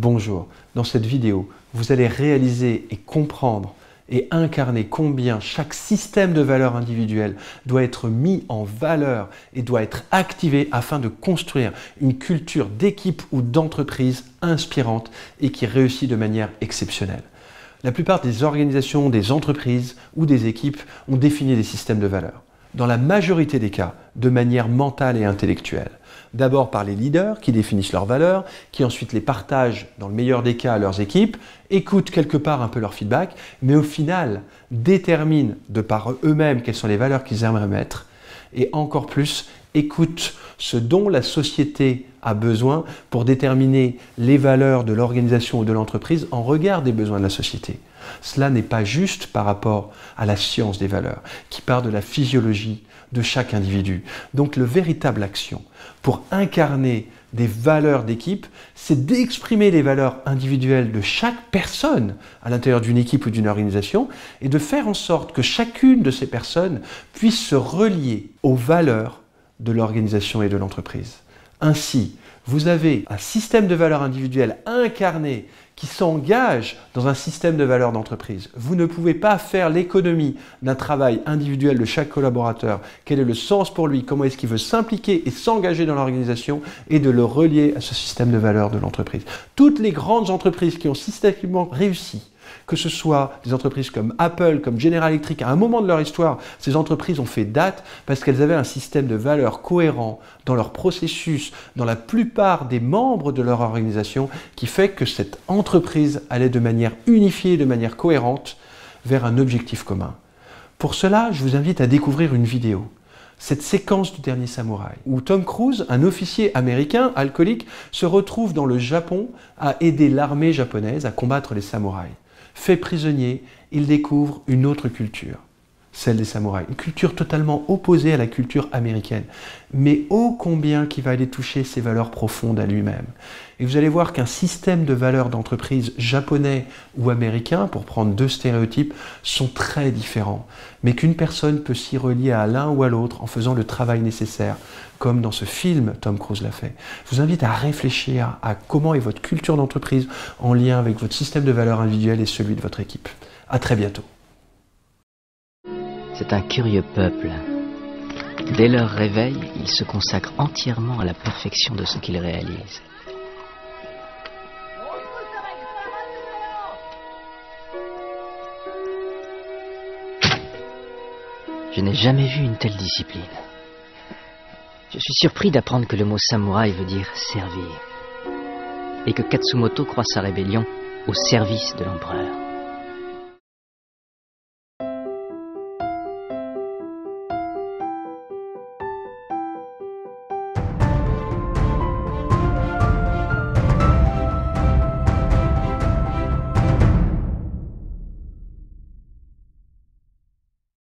Bonjour, dans cette vidéo, vous allez réaliser et comprendre et incarner combien chaque système de valeurs individuelles doit être mis en valeur et doit être activé afin de construire une culture d'équipe ou d'entreprise inspirante et qui réussit de manière exceptionnelle. La plupart des organisations, des entreprises ou des équipes ont défini des systèmes de valeurs. Dans la majorité des cas, de manière mentale et intellectuelle. D'abord par les leaders qui définissent leurs valeurs, qui ensuite les partagent dans le meilleur des cas à leurs équipes, écoutent quelque part un peu leur feedback, mais au final déterminent de par eux-mêmes quelles sont les valeurs qu'ils aimeraient mettre et encore plus écoutent ce dont la société a besoin pour déterminer les valeurs de l'organisation ou de l'entreprise en regard des besoins de la société. Cela n'est pas juste par rapport à la science des valeurs, qui part de la physiologie de chaque individu. Donc, la véritable action pour incarner des valeurs d'équipe, c'est d'exprimer les valeurs individuelles de chaque personne à l'intérieur d'une équipe ou d'une organisation et de faire en sorte que chacune de ces personnes puisse se relier aux valeurs de l'organisation et de l'entreprise. Ainsi, vous avez un système de valeurs individuelles incarné qui s'engage dans un système de valeurs d'entreprise. Vous ne pouvez pas faire l'économie d'un travail individuel de chaque collaborateur. Quel est le sens pour lui? Comment est-ce qu'il veut s'impliquer et s'engager dans l'organisation et de le relier à ce système de valeurs de l'entreprise. Toutes les grandes entreprises qui ont systématiquement réussi, que ce soit des entreprises comme Apple, comme General Electric, à un moment de leur histoire, ces entreprises ont fait date parce qu'elles avaient un système de valeurs cohérent dans leur processus, dans la plupart des membres de leur organisation, qui fait que cette entreprise allait de manière unifiée, de manière cohérente, vers un objectif commun. Pour cela, je vous invite à découvrir une vidéo. Cette séquence du Dernier Samouraï, où Tom Cruise, un officier américain alcoolique, se retrouve dans le Japon à aider l'armée japonaise à combattre les samouraïs. Fait prisonnier, il découvre une autre culture, celle des samouraïs. Une culture totalement opposée à la culture américaine, mais ô combien qui va aller toucher ses valeurs profondes à lui-même. Et vous allez voir qu'un système de valeurs d'entreprise japonais ou américain, pour prendre deux stéréotypes, sont très différents, mais qu'une personne peut s'y relier à l'un ou à l'autre en faisant le travail nécessaire, comme dans ce film, Tom Cruise l'a fait. Je vous invite à réfléchir à comment est votre culture d'entreprise en lien avec votre système de valeurs individuelles et celui de votre équipe. À très bientôt. C'est un curieux peuple. Dès leur réveil, ils se consacrent entièrement à la perfection de ce qu'ils réalisent. Je n'ai jamais vu une telle discipline. Je suis surpris d'apprendre que le mot samouraï veut dire servir, et que Katsumoto croit sa rébellion au service de l'empereur.